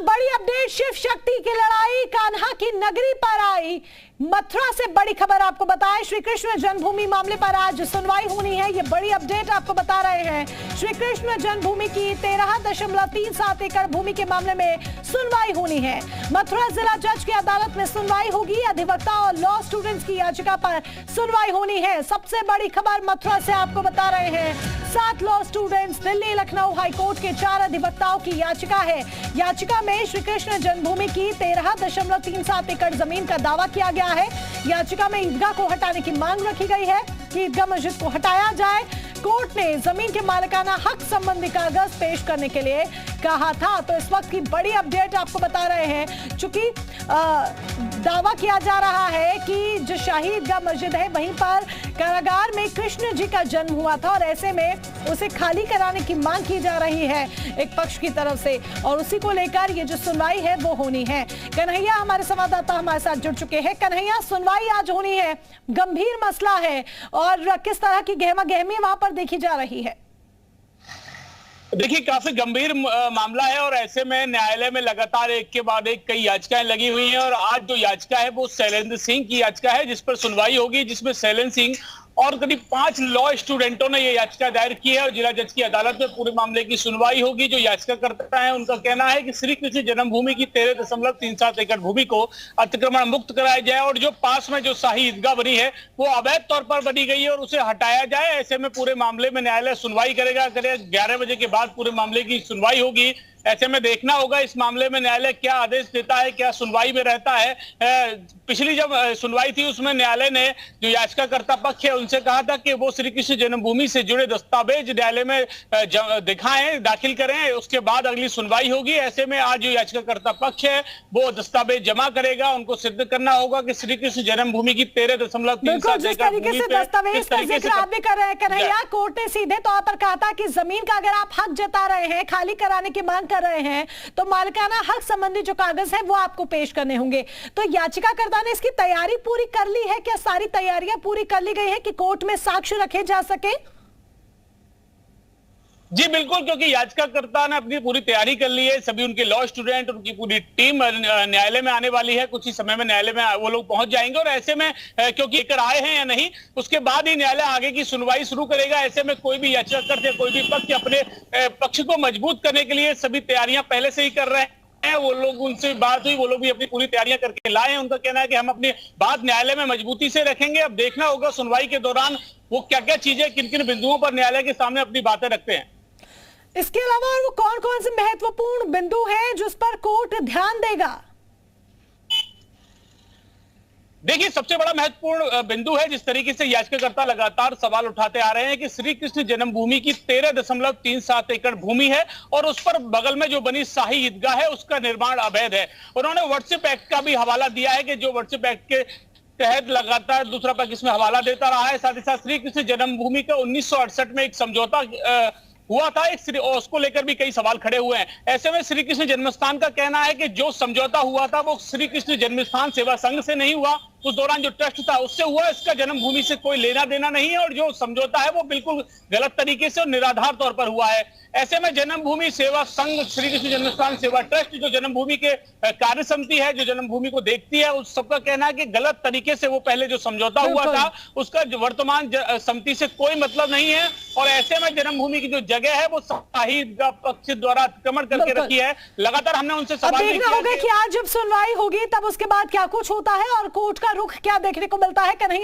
बड़ी अपडेट, शिव शक्ति की लड़ाई कान्हा की नगरी पर आई। मथुरा से बड़ी खबर आपको बताएं, श्री कृष्ण जन्मभूमि मामले पर आज सुनवाई होनी है। ये बड़ी अपडेट आपको बता रहे हैं। श्री कृष्ण जन्मभूमि की 13.37 एकड़ भूमि के मामले में सुनवाई होनी है। मथुरा जिला जज की अदालत में सुनवाई होगी। अधिवक्ता और लॉ स्टूडेंट्स की याचिका पर सुनवाई होनी है। सबसे बड़ी खबर मथुरा से आपको बता रहे हैं। 7 law students, Delhi Lucknow high court के 4 अधिवक्ताओं की याचिका है। याचिका में श्री कृष्ण जन्मभूमि की 13.37 एकड़ जमीन का दावा किया गया है। याचिका में ईदगाह को हटाने की मांग रखी गई है कि ईदगाह मस्जिद को हटाया जाए। कोर्ट ने जमीन के मालिकाना हक संबंधी कागज पेश करने के लिए कहा था। तो इस वक्त की बड़ी अपडेट आपको बता रहे हैं, चूंकि दावा किया जा रहा है कि जो शाही ईदगाह मस्जिद है वहीं पर कारागार में कृष्ण जी का जन्म हुआ था और ऐसे में उसे खाली कराने की मांग की जा रही है एक पक्ष की तरफ से, और उसी को लेकर ये जो सुनवाई है वो होनी है। कन्हैया हमारे संवाददाता हमारे साथ जुड़ चुके हैं। कन्हैया, सुनवाई आज होनी है, गंभीर मसला है और किस तरह की गहमा गहमी वहां पर देखी जा रही है? देखिए, काफी गंभीर मामला है और ऐसे में न्यायालय में लगातार एक के बाद एक कई याचिकाएं लगी हुई हैं और आज जो याचिका है वो शैलेंद्र सिंह की याचिका है जिस पर सुनवाई होगी, जिसमें शैलेंद्र सिंह और करीब 5 लॉ स्टूडेंटों ने ये याचिका दायर की है और जिला जज की अदालत में पूरे मामले की सुनवाई होगी। जो याचिकाकर्ता है उनका कहना है कि श्री कृष्ण जन्मभूमि की 13.37 एकड़ भूमि को अतिक्रमण मुक्त कराया जाए और जो पास में जो शाही ईदगाह बनी है वो अवैध तौर पर बनी गई है और उसे हटाया जाए। ऐसे में पूरे मामले में न्यायालय सुनवाई करेगा। करीब 11 बजे के बाद पूरे मामले की सुनवाई होगी। ऐसे में देखना होगा इस मामले में न्यायालय क्या आदेश देता है, क्या सुनवाई में रहता है। पिछली जब सुनवाई थी उसमें न्यायालय ने जो याचिकाकर्ता पक्ष है उनसे कहा था कि वो श्री कृष्ण जन्मभूमि से जुड़े दस्तावेज न्यायालय में दिखाएं, दाखिल करें, उसके बाद अगली सुनवाई होगी। ऐसे में आज जो याचिकाकर्ता पक्ष है वो दस्तावेज जमा करेगा। उनको सिद्ध करना होगा कि श्री कृष्ण जन्मभूमि की 13.37 जिस तरीके से दस्तावेज का जिक्र आप भी कर रहे हैं कन्हैया, कोर्ट ने सीधे तौर पर कहा था कि जमीन का अगर आप हक जता रहे हैं, खाली कराने की मांग कर रहे हैं, तो मालिकाना हक संबंधी जो कागज है वो आपको पेश करने होंगे। तो याचिकाकर्ता ने इसकी तैयारी पूरी कर ली है? क्या सारी तैयारियां पूरी कर ली गई है कि कोर्ट में साक्ष्य रखे जा सके? जी बिल्कुल, क्योंकि याचिकाकर्ता ने अपनी पूरी तैयारी कर ली है। सभी उनके लॉ स्टूडेंट, उनकी पूरी टीम न्यायालय में आने वाली है। कुछ ही समय में न्यायालय में वो लोग पहुंच जाएंगे और ऐसे में क्योंकि लेकर आए हैं या नहीं, उसके बाद ही न्यायालय आगे की सुनवाई शुरू करेगा। ऐसे में कोई भी याचिकाकर्ता, कोई भी पक्ष अपने पक्ष को मजबूत करने के लिए सभी तैयारियां पहले से ही कर रहे हैं। वो लोग, उनसे बात हुई, वो लोग भी अपनी पूरी तैयारियां करके लाए हैं। उनका कहना है कि हम अपनी बात न्यायालय में मजबूती से रखेंगे। अब देखना होगा सुनवाई के दौरान वो क्या क्या चीजें, किन किन बिंदुओं पर न्यायालय के सामने अपनी बातें रखते हैं। इसके अलावा और वो कौन कौन से महत्वपूर्ण बिंदु हैं जिस पर कोर्ट ध्यान देगा? देखिए, सबसे बड़ा महत्वपूर्ण बिंदु है, जिस तरीके से याचिकाकर्ता लगातार सवाल उठाते आ रहे हैं कि श्री कृष्ण जन्मभूमि की 13.37 एकड़ भूमि है और उस पर बगल में जो बनी शाही ईदगाह है उसका निर्माण अवैध है। उन्होंने वर्शिप एक्ट का भी हवाला दिया है कि जो वर्शिप एक्ट के तहत लगातार दूसरा पक्ष इसमें हवाला देता रहा है। साथ ही साथ श्री कृष्ण जन्मभूमि का 1968 में एक समझौता हुआ था, और उसको लेकर भी कई सवाल खड़े हुए हैं। ऐसे में श्री कृष्ण जन्मस्थान का कहना है कि जो समझौता हुआ था वो श्री कृष्ण जन्मस्थान सेवा संघ से नहीं हुआ, उस दौरान जो ट्रस्ट था उससे हुआ। इसका जन्मभूमि से कोई लेना देना नहीं है और जो समझौता है वो बिल्कुल गलत तरीके से और निराधार तौर पर हुआ है। ऐसे में जन्मभूमि सेवा संघ, श्री कृष्ण जन्मस्थान सेवा ट्रस्ट, जो जन्मभूमि के कार्य समिति है, जो जन्मभूमि को देखती है, उस सबका कहना है कि गलत तरीके से वो पहले जो समझौता हुआ था उसका वर्तमान समिति से कोई मतलब नहीं है। और ऐसे में जन्मभूमि की जो जगह है वो शाही ईदगाह पक्ष द्वारा अतिक्रमण करके रखी है। लगातार हमने उनसे सवाल देखना होगा कि आज जब सुनवाई होगी तब उसके बाद क्या कुछ होता है और कोर्ट का रुख क्या देखने को मिलता है। कन्हैया